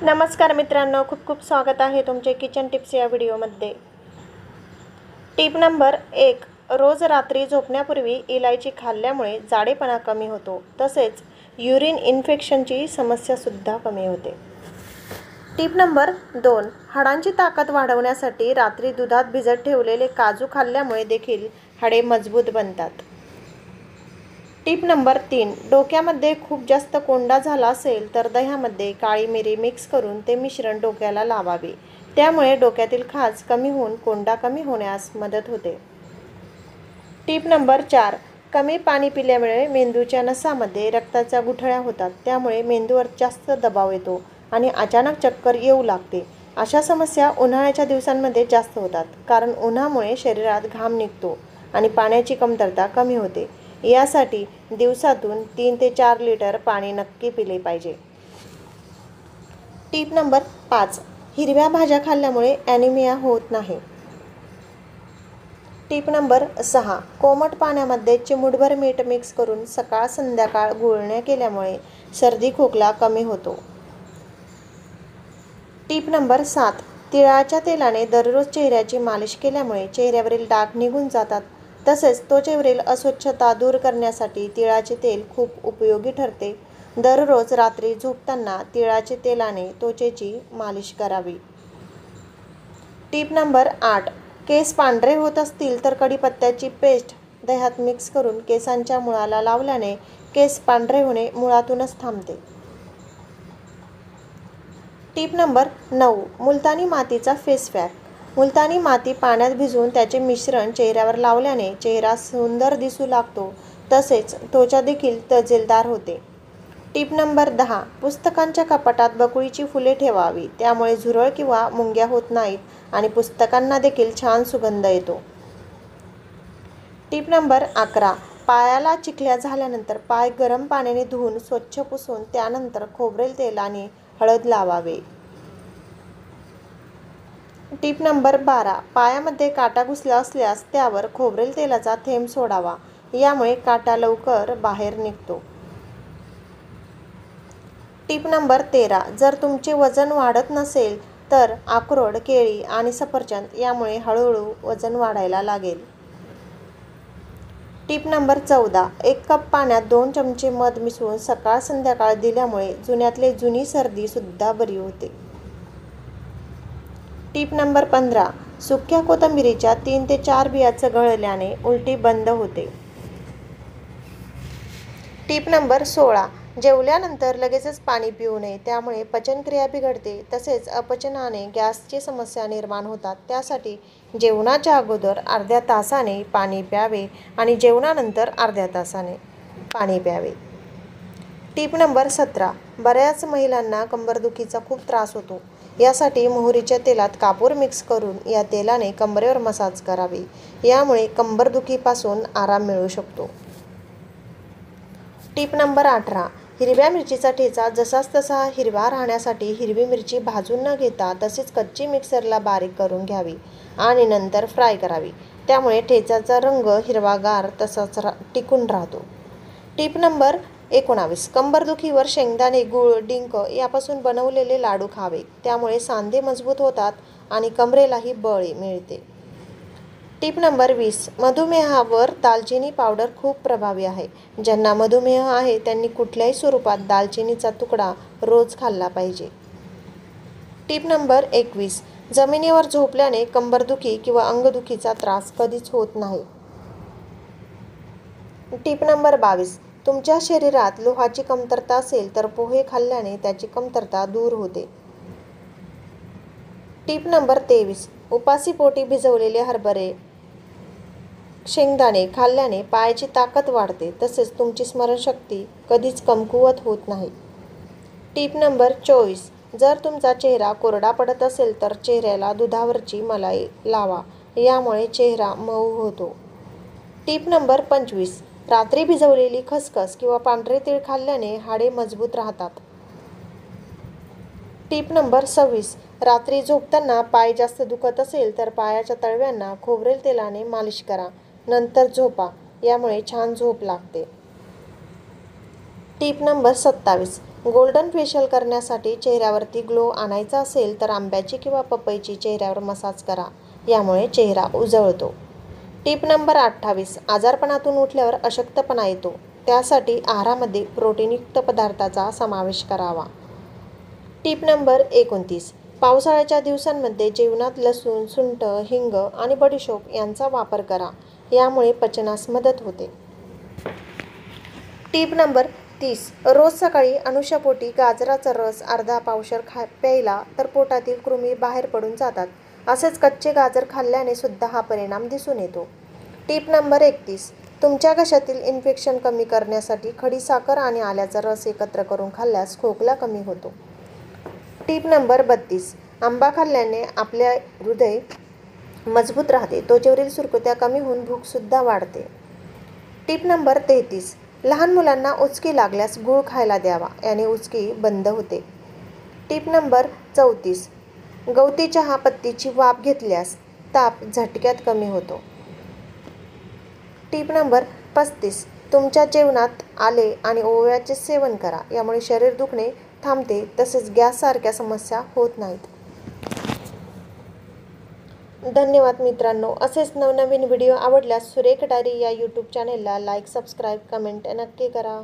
नमस्कार मित्रांनो, खूप खूप स्वागत आहे तुमचे किचन टिप्स या व्हिडिओमध्ये। टिप नंबर 1, रोज रात्री झोपण्यापूर्वी इलायची खाल्ल्यामुळे जाडेपणा कमी होतो, तसेच युरिन इन्फेक्शनची समस्यासुद्धा कमी होते। टिप नंबर 2, हाडांची ताकद वाढवण्यासाठी रात्री दुधात भिजत ठेवलेले काजू खाल्ल्यामुळे देखील हाडे मजबूत बनतात। टिप नंबर 3, डोक्यामध्ये खूप जास्त कोंडा झाला असेल तर दह्यामध्ये काळी मिरी मिक्स करून ते मिश्रण डोक्याला लावावे, त्यामुळे डोक्यातील खाज कमी होऊन कोंडा कमी होण्यास मदत होते। टिप नंबर 4, कमी पाणी पिल्यामुळे मेंदूच्या नसामध्ये रक्ताच्या गुठळ्या होतात, त्यामुळे मेंदूवर जास्त दबाव येतो आणि अचानक चक्कर येऊ लागते। अशा समस्या उन्हाळ्याच्या दिवसांमध्ये जास्त होतात, कारण उन्हामुळे शरीरात घाम निघतो आणि पाण्याची कमतरता कमी होते। यासाठी दिवसातून 3 ते 4 लिटर पाणी नक्की पिले पाहिजे। टिप नंबर 5, हिरव्या भाज्या खाल्ल्यामुळे ॲनिमिया होत नाही। टिप नंबर 6, कोमट पाण्यामध्ये चिमूटभर मीठ मिक्स करून सकाळ संध्याकाळ गुळण्या केल्यामुळे सर्दी खोकला कमी होतो। टिप नंबर 7, तिळाच्या तेलाने दररोज चेहऱ्याची मालिश केल्यामुळे चेहऱ्यावरील डाग निघून जातात, तसेच त्वचेवरील अस्वच्छता दूर करण्यासाठी तिळाचे तेल खूप उपयोगी ठरते। दररोज रात्री झोपताना तिळाचे तेलाने त्वचेची मालिश करावी। टिप नंबर 8, केस पांढरे होत असतील तर कढीपत्त्याची पेस्ट दह्यात मिक्स करून केसांच्या मुळाला लावल्याने केस पांढरे होणे मुळातूनच थांबते। टिप नंबर 9, मुलतानी मातीचा फेस पॅक। मुलतानी माती पाण्यात भिजवून त्याचे मिश्रण चेहऱ्यावर लावल्याने चेहरा सुंदर दिसू लागतो, तसेच त्वचा देखील तजेलदार होते। टिप नंबर 10, पुस्तकांच्या कपाटात बकुळीची फुले ठेवावी, त्यामुळे झुरळ किंवा मुंग्या होत नाहीत आणि पुस्तकांना देखील छान सुगंध येतो। टिप नंबर 11, पायाला चिखल्या झाल्यानंतर पाय गरम पाण्याने धुवून स्वच्छ पुसून त्यानंतर खोबरेल तेल आणि हळद लावावे। टिप नंबर 12, पायामध्ये काटा घुसला असल्यास त्यावर खोबरेल तेलाचा थेंब सोडावा, यामुळे काटा लवकर बाहेर निघतो। टिप नंबर 13, जर तुमचे वजन वाढत नसेल तर अक्रोड, केळी आणि सफरचंद यामुळे हळूहळू वजन वाढायला लागेल। टिप नंबर 14, 1 कप पाण्यात 2 चमचे मध मिसळून सकाळ संध्याकाळ दिल्यामुळे जुन्यातली जुनी सर्दी सुद्धा बरी होते। टिप नंबर 15, सुक्या कोथिंबीरीच्या 3 ते 4 बिया चघळल्याने उलटी बंद होते। टिप नंबर 16, जेवल्यानंतर लगेचच पाणी पिऊ नये, त्यामुळे पचनक्रिया बिघडते, तसेच अपचनाने गॅसची समस्या निर्माण होतात। त्यासाठी जेवणाच्या अगोदर अर्ध्या तासाने पाणी प्यावे आणि जेवणानंतर अर्ध्या तासाने पाणी प्यावे। टिप नंबर 17, बऱ्याच महिलांना कंबरदुखीचा खूप त्रास होतो, यासाठी मोहरीच्या तेलात कापूर मिक्स करून या तेलाने कंबरेवर मसाज करावे, यामुळे कंबरदुखीपासून आराम मिळू शकतो। टिप नंबर 18, हिरव्या मिरचीचा ठेचा जसाच तसा हिरवा राहण्यासाठी हिरवी मिरची भाजून न घेता तसेच कच्ची मिक्सरला बारीक करून घ्यावी आणि नंतर फ्राय करावी, त्यामुळे ठेच्याचा रंग हिरवागार तसाच टिकून राहतो। टिप नंबर 19, कंबरदुखीवर शेंगदाणे, गूळ, डिंक यापासून बनवलेले लाडू खावे, त्यामुळे सांधे मजबूत होतात आणि कमरेलाही बळ मिळते। टिप नंबर 20, मधुमेहावर दालचिनी पावडर खूप प्रभावी आहे। ज्यांना मधुमेह आहे त्यांनी कुठल्याही स्वरूपात दालचिनीचा तुकडा रोज खाल्ला पाहिजे। टिप नंबर 21, जमिनीवर झोपल्याने कंबरदुखी किंवा अंगदुखीचा त्रास कधीच होत नाही। टिप नंबर 22, तुमच्या शरीरात लोहाची कमतरता असेल तर पोहे खाल्ल्याने त्याची कमतरता दूर होते। टिप नंबर 23, उपाशी पोटी भिजवलेले हरभरे, शेंगदाणे खाल्ल्याने पायाची ताकद वाढते, तसेच तुमची स्मरणशक्ती कधीच कमकुवत होत नाही। टिप नंबर 24, जर तुमचा चेहरा कोरडा पडत असेल तर चेहऱ्याला दुधावरची मलाई लावा, यामुळे चेहरा मऊ होतो। टिप नंबर 25, रात्री भिजवलेली खसखस किंवा पांढरे तीळ खाल्ल्याने हाडे मजबूत राहतात। टिप नंबर 26, रात्री झोपताना पाय जास्त दुखत असेल तर पायाच्या तळव्यांना खोबरेल तेलाने मालिश करा, नंतर झोपा, यामुळे छान झोप लागते। टिप नंबर 27, गोल्डन फेशियल करण्यासाठी चेहऱ्यावरती ग्लो आणायचा असेल तर आंब्याची किंवा पपईची चेहऱ्यावर मसाज करा. यामुळे चेहरा उजळतो. Tip number 28. आजारपणातून उठल्यावर अशक्तपणा येतो. त्यासाठी आहारामध्ये प्रोटीनयुक्त पदार्थाचा समावेश करावा. Tip number 29. पावसाळ्याच्या दिवसांमध्ये जेवणात लसूण, सुंठ, हिंग आणि बडीशोप यांचा वापर करा. यामुळे पचनास मदत होते. Tip number 30. रोज सकाळी अनुशापोटी गाजराचा रस अर्धा पावशर प्यायला तर पोटातील कृमी बाहेर पडून जातात. असेच कच्चे गाजर खाल्ल्याने सुद्धा हा परिणाम दिसून येतो. Tip number 31. तुमच्या घशातील इन्फेक्शन कमी करण्यासाठी खडीसाखर आणि आल्याचा रस एकत्र करून खाल्ल्यास खोकला कमी होतो. Tip number 32. आंबा खाल्ल्याने आपले हृदय मजबूत राहते. त्वचेवरील सुरकुत्या कमी होऊन भूकसुद्धा वाढते. Tip number 33. लहान मुलांना उचकी लागल्यास गूळ खायला द्यावा. याने उचकी बंद होते. Tip number 34. गवती चहा पत्तीची वाफ घेतल्यास ताप झटक्यात कमी होतो. Tip number 35. तुमच्या जेवणात आले आणि ओव्याचे सेवन करा. यामुळे शरीर दुखणे थांबते तसेच गॅससारख्या समस्या होत नाहीत. धन्यवाद मित्रांनो. असेच नवनवीन व्हिडिओ आवडल्यास सुरेख डायरी या यूट्यूब चॅनेलला लाईक, सबस्क्राईब, कमेंट नक्की करा.